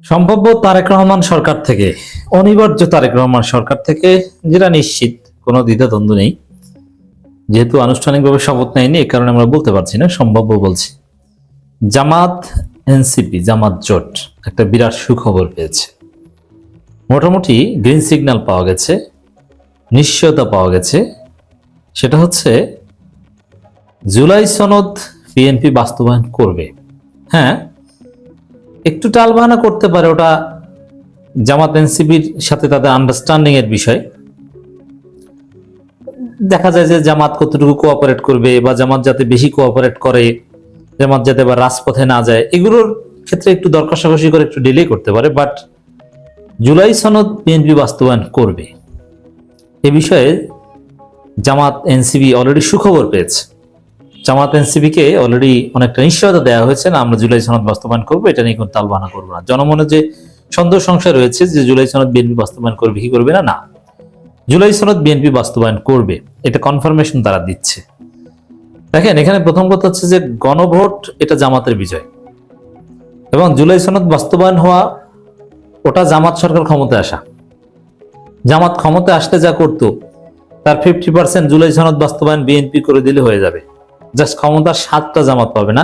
সম্ভাব্য তারেক রহমান সরকার থেকে, অনিবার্য তারেক রহমান সরকার থেকে, যেটা নিশ্চিত, কোনো দ্বিধাদ্বন্দ্ব নেই। যেহেতু আনুষ্ঠানিকভাবে শপথ নেয়নি, এ কারণে আমরা বলতে পারছি না, সম্ভাব্য বলছি। জামাত এনসিপি, জামাত জোট একটা বিরাট সুখবর পেয়েছে। মোটামুটি গ্রিন সিগন্যাল পাওয়া গেছে, নিশ্চয়তা পাওয়া গেছে। সেটা হচ্ছে জুলাই সনদ বিএনপি বাস্তবায়ন করবে। হ্যাঁ, একটু টালবাহানা করতে পারে, ওটা জামাত এনসিপির সাথে তাদের আন্ডারস্ট্যান্ডিং এর বিষয়। দেখা যায় যে জামাত কতটুকু কোঅপারেট করবে, বা জামাত যাতে বেশি কোঅপারেট করে, জামাত যাতে বা রাজপথে না যায়, এগুলোর ক্ষেত্রে একটু দর কষাকষি করে একটু ডিলে করতে পারে। বাট জুলাই সনদ বিএনপি বাস্তবায়ন করবে, এ বিষয়ে জামাত এনসিপি অলরেডি সুখবর পেয়েছে। জামাত এনসিপিকে অলরেডি অনেকটা নিশ্চয়তা দেওয়া হয়েছে না, আমরা জুলাই সনদ বাস্তবায়ন করবো, এটা নিয়ে কোনো তালবাহানা করবো না। জনমনে যে সন্দেহ সংশয় রয়েছে যে জুলাই সনদ বিএনপি বাস্তবায়ন করবে কি করবে না, না, জুলাই সনদ বিএনপি বাস্তবায়ন করবে, এটা কনফার্মেশন তারা দিচ্ছে। দেখেন, এখানে প্রথম কথা হচ্ছে যে গণভোট এটা জামাতের বিজয়, এবং জুলাই সনদ বাস্তবায়ন হওয়া ওটা জামাত সরকার ক্ষমতায় আসা। জামাত ক্ষমতায় আসতে যা করতো তার 50% জুলাই সনদ বাস্তবায়ন বিএনপি করে দিলে হয়ে যাবে। জাস্ট ক্ষমতার স্বাদটা জামাত পাবে না,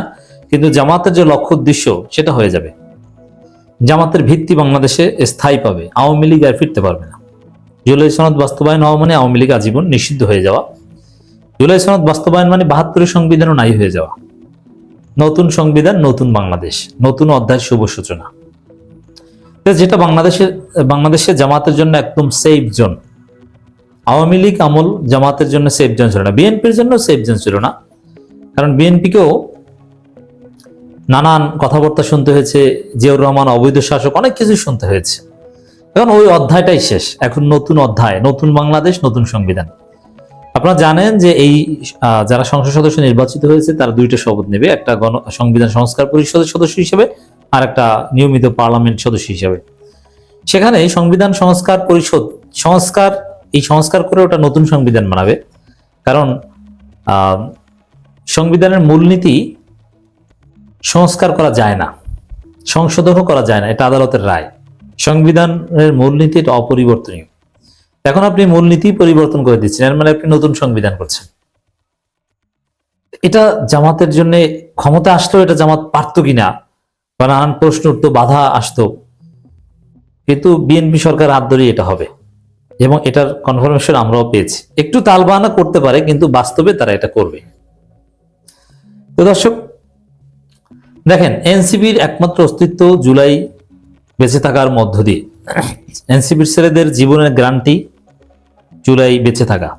কিন্তু জামাতের যে লক্ষ্য উদ্দেশ্য সেটা হয়ে যাবে। জামাতের ভিত্তি বাংলাদেশে স্থায়ী পাবে, আওয়ামী লীগ আর ফিরতে পারবে না। জুলাই সনদ বাস্তবায়ন হওয়া মানে আওয়ামী লীগ আজীবন নিষিদ্ধ হয়ে যাওয়া। জুলাই সনদ বাস্তবায়ন মানে 72 সংবিধানও নাই হয়ে যাওয়া। নতুন সংবিধান, নতুন বাংলাদেশ, নতুন অধ্যায়ের শুভ সূচনা, যেটা বাংলাদেশে জামাতের জন্য একদম সেফ জোন। আওয়ামী লীগ আমল জামাতের জন্য সেফ জোন ছিল না, বিএনপির জন্য সেফ জোন ছিল না। কারণ বিএনপিকেও নানান কথাবার্তা শুনতে হয়েছে, জিয়াউর রহমান অবৈধ শাসক, অনেক কিছু শুনতে হয়েছে। এখন ওই অধ্যায়টাই শেষ, এখন নতুন অধ্যায়, নতুন বাংলাদেশ, নতুন সংবিধান। আপনারা জানেন যে এই যারা সংসদ সদস্য নির্বাচিত হয়েছে তারা দুইটা শপথ নেবে, একটা সংবিধান সংস্কার পরিষদের সদস্য হিসেবে আর একটা নিয়মিত পার্লামেন্ট সদস্য হিসেবে। সেখানে সংবিধান সংস্কার পরিষদ সংস্কার করে ওটা নতুন সংবিধান বানাবে। কারণ সংবিধানের মূলনীতি সংস্কার করা যায় না, সংশোধনও করা যায় না, এটা আদালতের রায়। সংবিধানের মূলনীতি এটা অপরিবর্তনীয়। এখন আপনি মূলনীতি পরিবর্তন করে দিচ্ছেন, এর মানে আপনি নতুন সংবিধান করছেন। এটা জামাতের জন্য ক্ষমতা আসতো, এটা জামাত পারতো কিনা, বা নানান প্রশ্ন উঠতো, বাধা আসতো, কিন্তু বিএনপি সরকার হাত ধরিয়ে এটা হবে, এবং এটার কনফার্মেশন আমরাও পেয়েছি। একটু তালবাহানা করতে পারে, কিন্তু বাস্তবে তারা এটা করবে। তো দর্শক দেখেন, এনসিপির একমাত্র অস্তিত্ব জুলাই বেঁচে থাকার মধ্য দিয়ে। এনসিপির ছেলেদের জীবনের গ্যারান্টি জুলাই বেঁচে থাকা।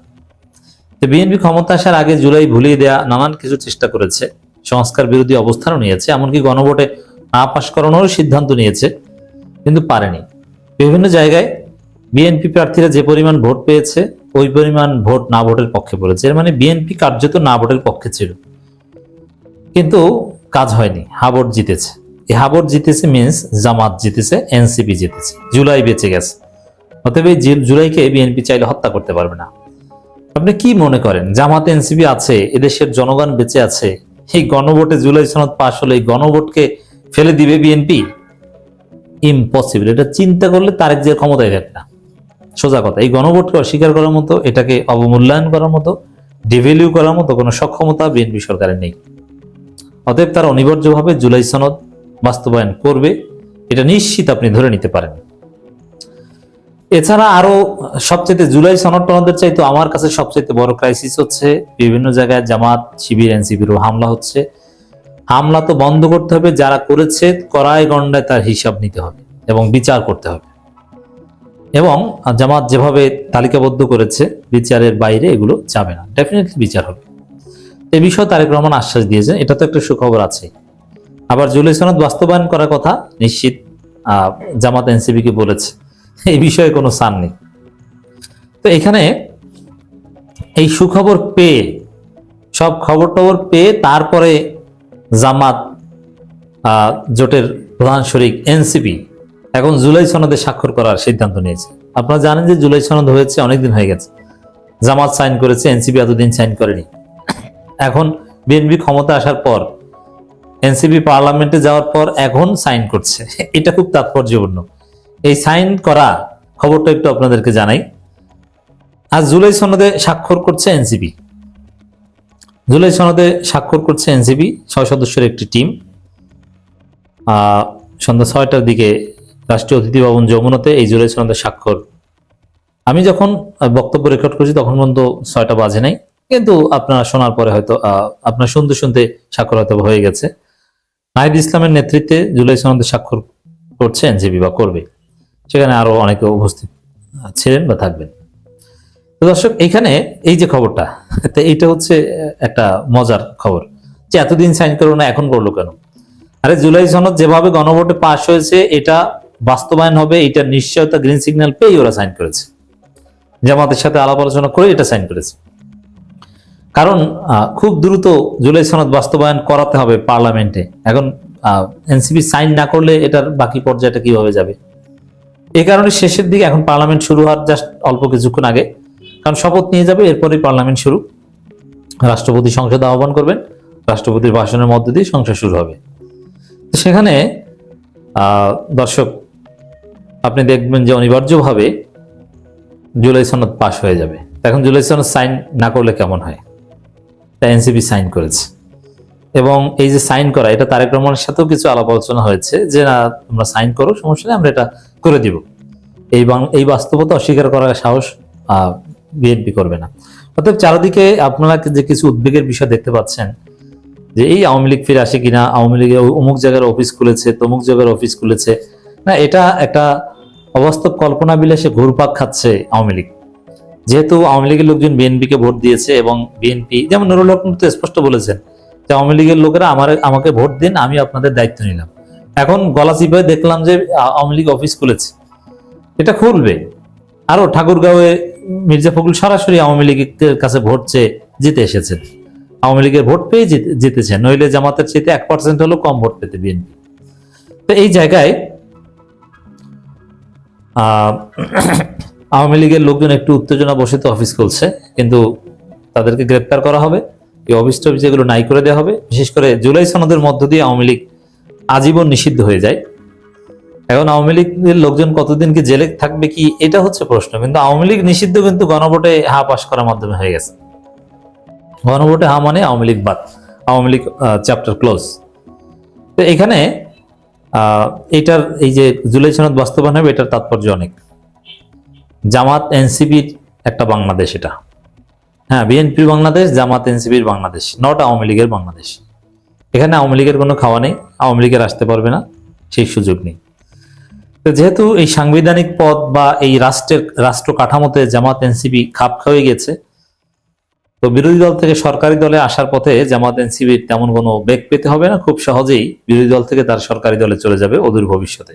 বিএনপি ক্ষমতা আসার আগে জুলাই ভুলিয়ে দেয়া নানান কিছু চেষ্টা করেছে, সংস্কার বিরোধী অবস্থানও নিয়েছে, এমনকি গণভোটে না পাশ করানোর সিদ্ধান্ত নিয়েছে, কিন্তু পারেনি। বিভিন্ন জায়গায় বিএনপি প্রার্থীরা যে পরিমাণ ভোট পেয়েছে ওই পরিমাণ ভোট না ভোটের পক্ষে পড়েছে। এর মানে বিএনপি কার্যত না ভোটের পক্ষে ছিল, কিন্তু কাজ হয়নি, হাবট জিতেছে। এই হাবট জিতেছে মিন্স জামাত জিতেছে, এনসিপি জিতেছে, জুলাই বেঁচে গেছে। অতএব এই জুলাইকে বিএনপি চাইলে হত্যা করতে পারবে না। আপনি কি মনে করেন, জামাত এনসিপি আছে, এদেশের জনগণ বেঁচে আছে, এই গণভোটে জুলাই সনদ পাশ হলে এই গণভোটকে ফেলে দিবে বিএনপি? ইম্পসিবল। এটা চিন্তা করলে তারেক জিয়ার ক্ষমতায় থাকবে না, সোজা কথা। এই গণভোটকে অস্বীকার করার মতো, এটাকে অবমূল্যায়ন করার মতো, ডিভ্যালু করার মতো কোনো সক্ষমতা বিএনপি সরকারের নেই। অতএব তারা অনিবার্যভাবে জুলাই সনদ বাস্তবায়ন করবে, এটা নিশ্চিত আপনি ধরে নিতে পারেন। এছাড়া আরো সবচেয়ে জুলাই সনদ টনদের চাইতে আমার কাছে সবচেয়ে বড় ক্রাইসিস হচ্ছে বিভিন্ন জায়গায় জামাত শিবির এনসিপিরও হামলা হচ্ছে। হামলা তো বন্ধ করতে হবে, যারা করেছে কড়ায় গন্ডায় তার হিসাব নিতে হবে এবং বিচার করতে হবে। এবং জামাত যেভাবে তালিকাবদ্ধ করেছে, বিচারের বাইরে এগুলো যাবে না, ডেফিনেটলি বিচার হবে। এ বিষয়ে তারেক রহমান আশ্বাস দিয়েছেন, এটা তো একটা সুখবর আছে। আবার জুলাই সনদ বাস্তবায়ন করার কথা নিশ্চিত জামাত এনসিপিকে বলেছে, এই বিষয়ে কোনো সান নেই। তো এখানে এই সুখবর পেয়ে, সব খবর টবর পেয়ে, তারপরে জামাত জোটের প্রধান শরিক এনসিপি এখন জুলাই সনদে স্বাক্ষর করার সিদ্ধান্ত নিয়েছে। আপনারা জানেন যে জুলাই সনদ হয়েছে অনেকদিন হয়ে গেছে, জামাত সাইন করেছে, এনসিপি এতদিন সাইন করেনি। এখন বিএনপি ক্ষমতা আসার পর এনসিপি পার্লামেন্টে যাওয়ার পর এখন সাইন করছে, এটা খুব তাৎপর্যপূর্ণ। এই সাইন করা খবরটা একটু আপনাদেরকে জানাই। আজ জুলাই সনদে স্বাক্ষর করছে এনসিপি। জুলাই সনদে স্বাক্ষর করছে এনসিপি 6 সদস্যের একটি টিম। সন্ধ্যা 6টার দিকে রাষ্ট্রীয় অতিথি ভবন যমুনাতে এই জুলাই সনদে স্বাক্ষর। আমি যখন বক্তব্য রেকর্ড করছি তখন পর্যন্ত 6টা বাজে নাই, কিন্তু আপনারা শোনার পরে হয়তো আপনার শুনতে শুনতে স্বাক্ষর হয়তো হয়ে গেছে। নাহিদ ইসলামের নেতৃত্বে জুলাই সনদে স্বাক্ষর করছে এনসিপি বা করবে, সেখানে আরো অনেকে উপস্থিত ছিলেন বা থাকবেন। তো দর্শক, এখানে এই যে খবরটা, এইটা হচ্ছে একটা মজার খবর যে এতদিন সাইন করলো না, এখন করলো কেন? আরে জুলাই সনদ যেভাবে গণভোটে পাশ হয়েছে এটা বাস্তবায়ন হবে, এটা নিশ্চয়তা গ্রিন সিগন্যাল পেয়ে ওরা সাইন করেছে, জামাতের সাথে আলাপ আলোচনা করে এটা সাইন করেছে। কারণ খুব দ্রুত জুলাই সনদ বাস্তবায়ন করাতে হবে পার্লামেন্টে। এখন এনসিপি সাইন না করলে এটার বাকি পর্যায়টা কিভাবে যাবে? এই কারণে শেষের দিকে, এখন পার্লামেন্ট শুরু হওয়ার জাস্ট অল্প কিছুক্ষণ আগে, কারণ শপথ নিয়ে যাবে, এরপরে পার্লামেন্ট শুরু, রাষ্ট্রপতি সংসদ আহ্বান করবেন, রাষ্ট্রপতির ভাষণের মধ্য দিয়ে সংসদ শুরু হবে। সেখানে দর্শক আপনি দেখবেন যে অনিবার্যভাবে জুলাই সনদ পাশ হয়ে যাবে। এখন জুলাই সনদ সাইন না করলে কেমন হয়? তা এনসিপি সাইন করেছে, এবং এই যে সাইন করা, এটা তারেক রহমানের সাথেও কিছু আলাপ আলোচনা হয়েছে যে না, তোমরা সাইন করো, সমস্যা নেই, আমরা এটা করে দিব। এই বাস্তবতা অস্বীকার করার সাহস বিএনপি করবে না। অতএব চারদিকে আপনারা যে কিছু উদ্বেগের বিষয় দেখতে পাচ্ছেন, যে এই আওয়ামী লীগ ফিরে আসে কিনা, আওয়ামী লীগের অমুক জায়গার অফিস খুলেছে, তমুক জায়গার অফিস খুলেছে, না, এটা একটা অবাস্তব কল্পনা বিলাসে ঘুরপাক খাচ্ছে আওয়ামী লীগ। যেহেতু আওয়ামী লীগের লোকজন বিএনপিকে ভোট দিয়েছে, এবং বিএনপি, যেমন নুরুল হক তো স্পষ্ট বলেছেন যে আওয়ামী লীগের লোকেরা আমাকে ভোট দিন, আমি আপনাদের দায়িত্ব নিলাম। এখন গলা চিপায় দেখলাম যে আওয়ামী লীগ অফিস খুলেছে, এটা খুলবে। আরো ঠাকুরগাঁওয়ে মির্জা ফখরুল সরাসরি আওয়ামী লীগের কাছে ভোট চেয়ে জিতে এসেছেন, আওয়ামী লীগের ভোট পেয়ে জিতেছেন, নইলে জামাতের চেয়ে 1% হলেও কম ভোট পেতে বিএনপি। তো এই জায়গায় আওয়ামী লীগের লোকজন একটু উত্তেজনা বসে তো অফিস খুলছে, কিন্তু তাদেরকে গ্রেপ্তার করা হবে, এই অফিস টফিস এগুলো নাই করে দেওয়া হবে। বিশেষ করে জুলাই সনদের মধ্য দিয়ে আওয়ামী লীগ আজীবন নিষিদ্ধ হয়ে যায়। এখন আওয়ামী লীগের লোকজন কতদিন কি জেলে থাকবে কি, এটা হচ্ছে প্রশ্ন। কিন্তু আওয়ামী লীগ নিষিদ্ধ কিন্তু গণভোটে হা পাশ করার মাধ্যমে হয়ে গেছে। গণভোটে হা মানে আওয়ামী লীগ বাদ, আওয়ামী লীগ চ্যাপ্টার ক্লোজ। তো এখানে এটার এই যে জুলাই সনদ বাস্তবায়ন হবে, এটার তাৎপর্য অনেক। জামাত এনসিপির একটা বাংলাদেশ এটা, হ্যাঁ, বিএনপির বাংলাদেশ, জামাত এনসিপির বাংলাদেশ, নট আওয়ামী লীগের বাংলাদেশ। এখানে আওয়ামী লীগের কোনো খাওয়া নেই, আওয়ামী লীগের আসতে পারবে না, সেই সুযোগ নেই। তো যেহেতু এই সাংবিধানিক পদ বা এই রাষ্ট্র কাঠামোতে জামাত এনসিপি খাপ খাওয়ে গেছে, তো বিরোধী দল থেকে সরকারি দলে আসার পথে জামাত এনসিপির তেমন কোনো বেগ পেতে হবে না, খুব সহজেই বিরোধী দল থেকে তার সরকারি দলে চলে যাবে অদূর ভবিষ্যতে।